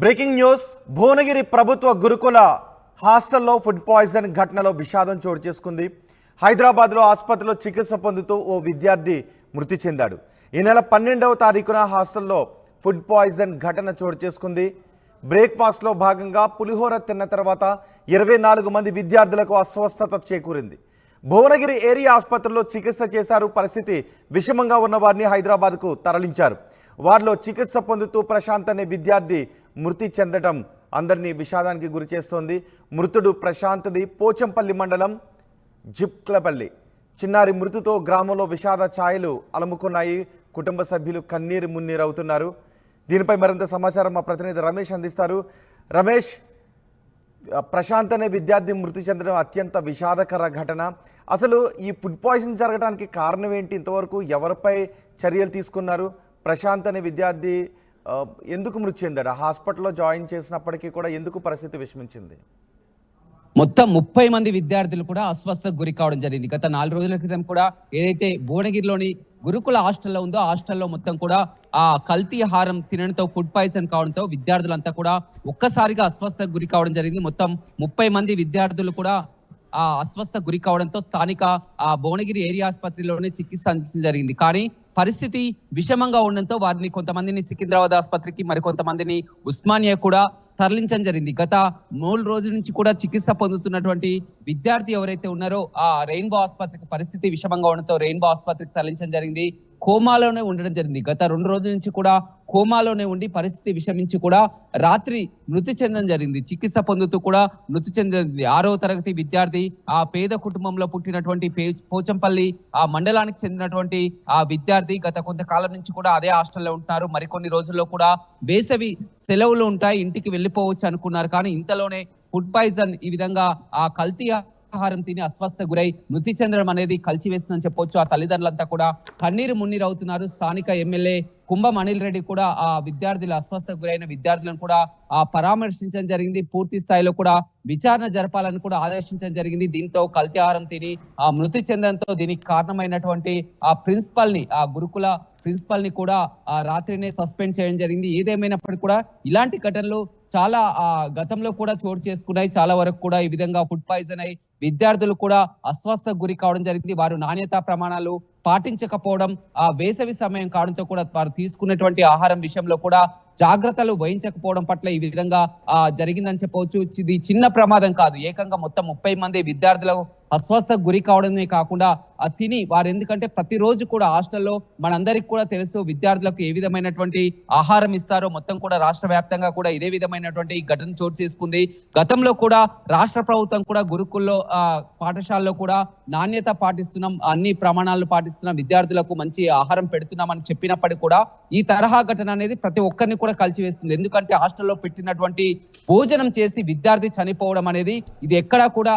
Breaking news. Bhuvanagiri ప్రభుత్వ గురుకుల హాస్టల్లో ఫుడ్ పాయిజన్ ఘటనలో విషాదం చోటు చేసుకుంది. హైదరాబాద్లో ఆసుపత్రిలో చికిత్స పొందుతూ ఓ విద్యార్థి మృతి చెందాడు. ఈ నెల 12వ తారీఖున హాస్టల్లో ఫుడ్ పాయిజన్ ఘటన చోటు చేసుకుంది. బ్రేక్ఫాస్ట్లో భాగంగా పులిహోర తిన్న తర్వాత 24 మంది విద్యార్థులకు అస్వస్థత చేకూరింది. భువనగిరి ఏరియా ఆసుపత్రిలో చికిత్స చేశారు. పరిస్థితి విషమంగా ఉన్న వారిని హైదరాబాద్కు తరలించారు. వారిలో చికిత్స పొందుతూ ప్రశాంత్ అనే విద్యార్థి మృతి చెందడం అందరినీ విషాదానికి గురి చేస్తోంది. మృతుడు ప్రశాంత్ది పోచంపల్లి మండలం జిప్లపల్లి. చిన్నారి మృతితో గ్రామంలో విషాద ఛాయలు అలముకున్నాయి. కుటుంబ సభ్యులు కన్నీరు మున్నీరవుతున్నారు. దీనిపై మరింత సమాచారం మా ప్రతినిధి రమేష్ అందిస్తారు. రమేష్, ప్రశాంత్ అనే విద్యార్థి మృతి చెందడం అత్యంత విషాదకర ఘటన. అసలు ఈ ఫుడ్ పాయిజన్ జరగడానికి కారణం ఏంటి? ఇంతవరకు ఎవరిపై చర్యలు తీసుకున్నారు? ప్రశాంత్ అనే విద్యార్థి ఎందుకు మృతి చెందాడు? హాస్పిటల్లో జాయిన్ చేసినప్పటికీ కూడా ఎందుకు పరిస్థితి విషమించింది? మొత్తం 30 మంది విద్యార్థులు కూడా అస్వస్థకు గురి కావడం జరిగింది. గత 4 రోజుల క్రితం కూడా ఏదైతే భువనగిరిలోని గురుకుల హాస్టల్లో ఉందో హాస్టల్లో మొత్తం కూడా ఆ కల్తీ ఆహారం తినడంతో ఫుడ్ పాయిజన్ కావడంతో విద్యార్థులంతా కూడా ఒక్కసారిగా అస్వస్థకు గురి కావడం జరిగింది. మొత్తం 30 మంది విద్యార్థులు కూడా ఆ అస్వస్థ గురి కావడంతో స్థానిక ఆ భువనగిరి ఏరియా ఆసుపత్రిలోనే చికిత్స అందించడం జరిగింది. కానీ పరిస్థితి విషమంగా ఉండడంతో వారిని కొంతమందిని సికింద్రాబాద్ ఆసుపత్రికి, మరికొంతమందిని ఉస్మానియా కూడా తరలించడం జరిగింది. గత 3 రోజుల నుంచి కూడా చికిత్స పొందుతున్నటువంటి విద్యార్థి ఎవరైతే ఉన్నారో ఆ రెయిన్బో ఆసుపత్రికి పరిస్థితి విషమంగా ఉండడంతో రెయిన్బో ఆసుపత్రికి తరలించడం జరిగింది. కోమాలోనే ఉండడం జరిగింది. గత 2 రోజుల నుంచి కూడా కోమాలోనే ఉండి పరిస్థితి విషమించి కూడా రాత్రి మృతి చెందడం జరిగింది. చికిత్స పొందుతూ కూడా మృతి చెందింది. 6వ తరగతి విద్యార్థి, ఆ పేద కుటుంబంలో పుట్టినటువంటి పోచంపల్లి ఆ మండలానికి చెందినటువంటి ఆ విద్యార్థి గత కొంతకాలం నుంచి కూడా అదే హాస్టల్లో ఉంటున్నారు. మరికొన్ని రోజుల్లో కూడా వేసవి సెలవులు ఉంటాయి, ఇంటికి వెళ్ళిపోవచ్చు అనుకున్నారు. కానీ ఇంతలోనే ఫుడ్ పాయిజన్ ఈ విధంగా ఆ కల్తీ ఆహారం తిని అస్వస్థ గురై మృతి చెందడం అనేది కలిచివేస్తుందని చెప్పొచ్చు. ఆ తల్లిదండ్రులంతా కూడా కన్నీరు మున్నీరు అవుతున్నారు. స్థానిక ఎమ్మెల్యే కుంభం అనిల్ రెడ్డి కూడా ఆ విద్యార్థుల అస్వస్థకు గురైన విద్యార్థులను కూడా పరామర్శించడం జరిగింది. పూర్తి స్థాయిలో కూడా విచారణ జరపాలని కూడా ఆదేశించడం జరిగింది. దీంతో కల్తీ ఆహారం తిని ఆ మృతి చెందడంతో దీనికి కారణమైనటువంటి ఆ ప్రిన్సిపల్ ని, ఆ గురుకుల ప్రిన్సిపల్ ని కూడా ఆ రాత్రినే సస్పెండ్ చేయడం జరిగింది. ఏదేమైనప్పటికీ కూడా ఇలాంటి ఘటనలు చాలా గతంలో కూడా చోటు చేసుకున్నాయి. చాలా వరకు కూడా ఈ విధంగా ఫుడ్ పాయిజన్ అయి విద్యార్థులు కూడా అస్వస్థకు గురి కావడం జరిగింది. వారు నాణ్యతా ప్రమాణాలు పాటించకపోవడం, ఆ వేసవి సమయం కావడంతో కూడా వారు తీసుకున్నటువంటి ఆహారం విషయంలో కూడా జాగ్రత్తలు వహించకపోవడం పట్ల ఈ విధంగా జరిగిందని చెప్పవచ్చు. ఇది చిన్న ప్రమాదం కాదు. ఏకంగా మొత్తం 30 మంది విద్యార్థులకు అస్వస్థకు గురి కావడమే కాకుండా తిని వారు, ఎందుకంటే ప్రతిరోజు కూడా హాస్టల్లో మనందరికి కూడా తెలుసు విద్యార్థులకు ఏ విధమైనటువంటి ఆహారం ఇస్తారో. మొత్తం కూడా రాష్ట్ర వ్యాప్తంగా కూడా ఇదే విధమైనటువంటి ఘటన చోటు చేసుకుంది. గతంలో కూడా రాష్ట్ర ప్రభుత్వం కూడా గురుకుల్లో పాఠశాలలో కూడా నాణ్యత పాటిస్తున్నాం, అన్ని ప్రమాణాలు పాటిస్తున్నాం, విద్యార్థులకు మంచి ఆహారం పెడుతున్నాం అని చెప్పినప్పటికీ కూడా ఈ తరహా ఘటన అనేది ప్రతి ఒక్కరిని కూడా కలిచివేస్తుంది. ఎందుకంటే హాస్టల్లో పెట్టినటువంటి భోజనం చేసి విద్యార్థి చనిపోవడం అనేది ఇది ఎక్కడా కూడా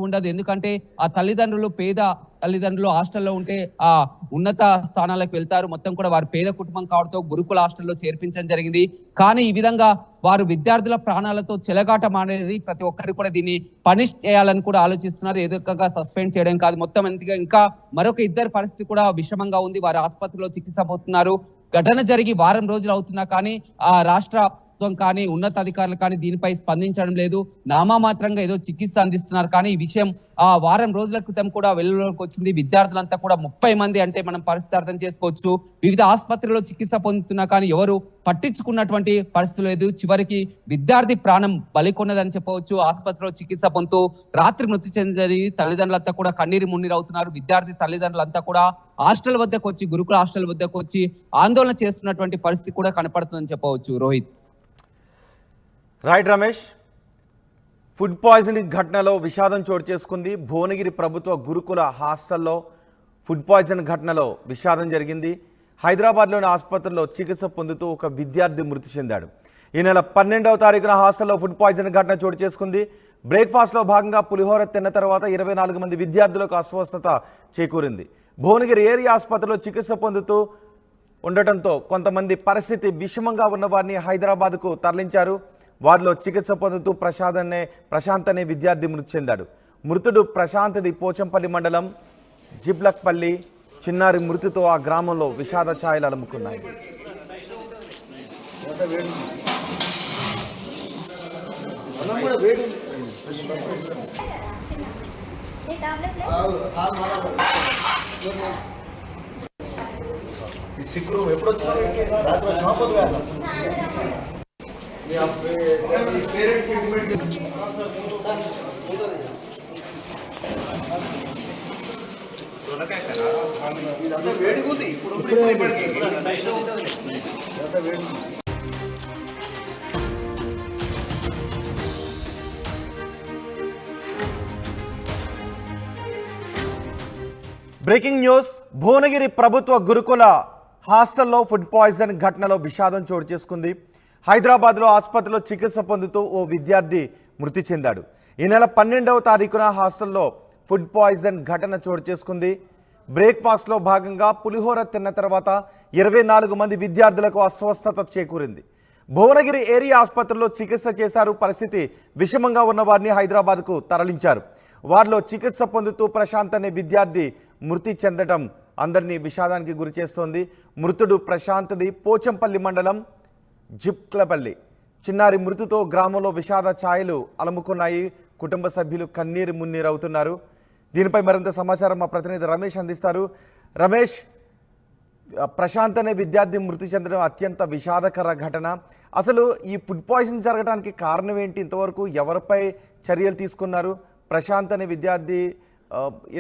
ఉండదు. ఎందుకంటే ఆ తల్లిదండ్రులు పేద తల్లిదండ్రులు హాస్టల్లో ఉంటే ఆ ఉన్నత స్థానాలకు వెళ్తారు. మొత్తం కూడా వారు పేద కుటుంబం కావడంతో గురుకుల హాస్టల్లో చేర్పించడం జరిగింది. కానీ ఈ విధంగా వారు విద్యార్థుల ప్రాణాలతో చెలగాటం అనేది ప్రతి ఒక్కరికి కూడా దీన్ని పనిష్ చేయాలని కూడా ఆలోచిస్తున్నారు. ఏదొక్కగా సస్పెండ్ చేయడం కాదు, మొత్తం ఇంకా మరొక 2 పరిస్థితి కూడా విషమంగా ఉంది. వారు ఆసుపత్రిలో చికిత్స పొందుతున్నారు. ఘటన జరిగి వారం రోజులు అవుతున్నా కానీ ఆ రాష్ట్ర కానీ ఉన్నతాధికారులు కానీ దీనిపై స్పందించడం లేదు. నామమాత్రంగా ఏదో చికిత్స అందిస్తున్నారు. కానీ ఈ విషయం ఆ వారం రోజుల క్రితం కూడా వెలుగులోకి వచ్చింది. విద్యార్థులంతా కూడా 30 మంది అంటే మనం పరిస్థితి అర్థం చేసుకోవచ్చు. వివిధ ఆసుపత్రుల్లో చికిత్స పొందుతున్నా కానీ ఎవరు పట్టించుకున్నటువంటి పరిస్థితి లేదు. చివరికి విద్యార్థి ప్రాణం బలికొన్నదని చెప్పవచ్చు. ఆసుపత్రిలో చికిత్స పొందుతూ రాత్రి మృతి చెంది తల్లిదండ్రులంతా కూడా కన్నీరు మున్నీరు అవుతున్నారు. విద్యార్థి తల్లిదండ్రులంతా కూడా హాస్టల్ వద్దకు వచ్చి, గురుకుల హాస్టల్ వద్దకు వచ్చి ఆందోళన చేస్తున్నటువంటి పరిస్థితి కూడా కనపడుతుందని చెప్పవచ్చు. Rohit. Right Ramesh, food poisoning ఘటనలో విషాదం చోటు చేసుకుంది. భువనగిరి ప్రభుత్వ గురుకుల హాస్టల్లో ఫుడ్ పాయిజన్ ఘటనలో విషాదం జరిగింది. హైదరాబాద్లోని ఆసుపత్రిలో చికిత్స పొందుతూ ఒక విద్యార్థి మృతి చెందాడు. ఈ నెల 12వ తారీఖున హాస్టల్లో ఫుడ్ పాయిజన్ ఘటన చోటు చేసుకుంది. బ్రేక్ఫాస్ట్లో భాగంగా పులిహోర తిన్న తర్వాత 24 మంది విద్యార్థులకు అస్వస్థత చేకూరింది. భువనగిరి ఏరియా ఆసుపత్రిలో చికిత్స పొందుతూ ఉండటంతో కొంతమంది పరిస్థితి విషమంగా ఉన్న వారిని హైదరాబాద్కు తరలించారు. వారిలో చికిత్స పొందుతూ ప్రశాంత్ అనే విద్యార్థి మృతి చెందాడు. మృతుడు ప్రశాంత్ది పోచంపల్లి మండలం జిబ్లక్పల్లి. చిన్నారి మృతితో ఆ గ్రామంలో విషాద ఛాయలు అలుముకున్నాయి. సిక్ రూమ్ ఎప్పుడు వచ్చినావు? రాత్రి వచ్చినా పొద్దుగా? పేరెంట్స్ ఇదంతా వేడిగా ఉంది. ఇప్పుడు ఇదంతా వేడి. Breaking news. భువనగిరి ప్రభుత్వ గురుకుల హాస్టల్లో ఫుడ్ పాయిజన్ ఘటనలో విషాదం చోటు చేసుకుంది. హైదరాబాద్లో ఆసుపత్రిలో చికిత్స పొందుతూ ఓ విద్యార్థి మృతి చెందాడు. ఈ నెల 12వ తారీఖున హాస్టల్లో ఫుడ్ పాయిజన్ ఘటన చోటు చేసుకుంది. బ్రేక్ఫాస్ట్లో భాగంగా పులిహోర తిన్న తర్వాత 24 మంది విద్యార్థులకు అస్వస్థత చేకూరింది. భువనగిరి ఏరియా ఆసుపత్రిలో చికిత్స చేశారు. పరిస్థితి విషమంగా ఉన్న వారిని హైదరాబాద్కు తరలించారు. వారిలో చికిత్స పొందుతూ ప్రశాంత్ అనే విద్యార్థి మృతి చెందడం అందరినీ విషాదానికి గురి చేస్తోంది. మృతుడు ప్రశాంత్ది పోచంపల్లి మండలం జిప్క్లపల్లి. చిన్నారి మృతితో గ్రామంలో విషాద ఛాయలు అలముకున్నాయి. కుటుంబ సభ్యులు కన్నీరు మున్నీరవుతున్నారు. దీనిపై మరింత సమాచారం మా ప్రతినిధి రమేష్ అందిస్తారు. రమేష్, ప్రశాంత్ అనే విద్యార్థి మృతి చెందడం అత్యంత విషాదకర ఘటన. అసలు ఈ ఫుడ్ పాయిజన్ జరగడానికి కారణం ఏంటి? ఇంతవరకు ఎవరిపై చర్యలు తీసుకున్నారు? ప్రశాంత్ అనే విద్యార్థి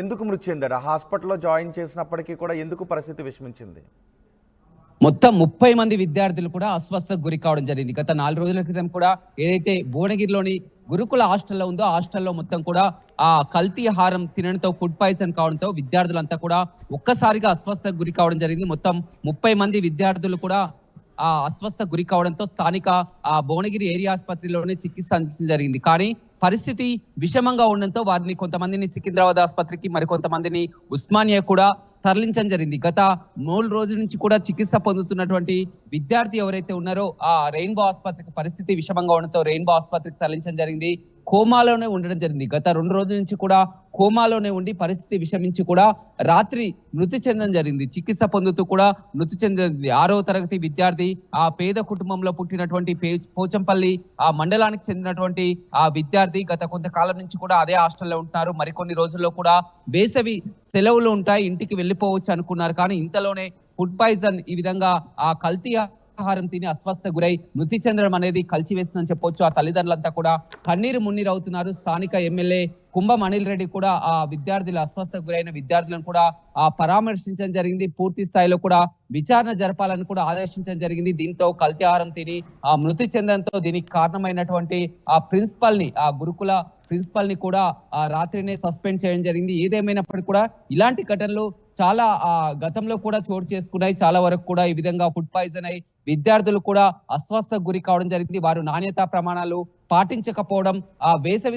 ఎందుకు మృతి చెందాడు? హాస్పిటల్లో జాయిన్ చేసినప్పటికీ కూడా ఎందుకు పరిస్థితి విషమించింది? మొత్తం 30 మంది విద్యార్థులు కూడా అస్వస్థకు గురి కావడం జరిగింది. గత 4 రోజుల క్రితం కూడా ఏదైతే భువనగిరిలోని గురుకుల హాస్టల్లో ఉందో హాస్టల్లో మొత్తం కూడా ఆ కల్తీ ఆహారం తినడంతో ఫుడ్ పాయిజన్ కావడంతో విద్యార్థులంతా కూడా ఒక్కసారిగా అస్వస్థకు గురి కావడం జరిగింది. మొత్తం 30 మంది విద్యార్థులు కూడా ఆ అస్వస్థ గురి కావడంతో స్థానిక ఆ భువనగిరి ఏరియా ఆసుపత్రిలోనే చికిత్స అందించడం జరిగింది. కానీ పరిస్థితి విషమంగా ఉండడంతో వారిని కొంతమందిని సికింద్రాబాద్ ఆసుపత్రికి, మరికొంతమందిని ఉస్మానియా కూడా తరలించడం జరిగింది. గత 3 రోజుల నుంచి కూడా చికిత్స పొందుతున్నటువంటి విద్యార్థి ఎవరైతే ఉన్నారో ఆ రెయిన్బో ఆసుపత్రికి పరిస్థితి విషమంగా ఉండడంతో రెయిన్బో ఆసుపత్రికి తరలించడం జరిగింది. కోమాలోనే ఉండడం జరిగింది. గత 2 రోజుల నుంచి కూడా కోమాలోనే ఉండి పరిస్థితి విషమించి కూడా రాత్రి మృతి చెందడం జరిగింది. చికిత్స పొందుతూ కూడా మృతి చెందింది. 6వ తరగతి విద్యార్థి, ఆ పేద కుటుంబంలో పుట్టినటువంటి పోచంపల్లి ఆ మండలానికి చెందినటువంటి ఆ విద్యార్థి గత కొంతకాలం నుంచి కూడా అదే హాస్టల్లో ఉంటున్నారు. మరికొన్ని రోజుల్లో కూడా వేసవి సెలవులు ఉంటాయి, ఇంటికి వెళ్ళిపోవచ్చు అనుకున్నారు. కానీ ఇంతలోనే ఫుడ్ పాయిజన్ ఈ విధంగా ఆ కల్తీ ఆహారం తిని అస్వస్థ గురై మృతి చెందడం అనేది కలిచివేస్తుందని చెప్పొచ్చు. ఆ తల్లిదండ్రులంతా కూడా కన్నీరు మున్నీరు అవుతున్నారు. స్థానిక ఎమ్మెల్యే కుంభం అనిల్ రెడ్డి కూడా ఆ విద్యార్థులు అస్వస్థ గురైన విద్యార్థులను కూడా పరామర్శించడం జరిగింది. పూర్తి స్థాయిలో కూడా విచారణ జరపాలని కూడా ఆదేశించడం జరిగింది. దీంతో కల్తీ ఆహారం తిని ఆ మృతి చెందడంతో దీనికి కారణమైనటువంటి ఆ ప్రిన్సిపల్ ని, ఆ గురుకుల ప్రిన్సిపల్ ని కూడా ఆ రాత్రినే సస్పెండ్ చేయడం జరిగింది. ఏదేమైనప్పటికీ కూడా ఇలాంటి ఘటనలు చాలా గతంలో కూడా చోటు చేసుకున్నాయి. చాలా వరకు కూడా ఈ విధంగా ఫుడ్ పాయిజన్ అయి విద్యార్థులు కూడా అస్వస్థకు గురి కావడం జరిగింది. వారు నాణ్యతా ప్రమాణాలు పాటించకపోవడం, ఆ వేసవి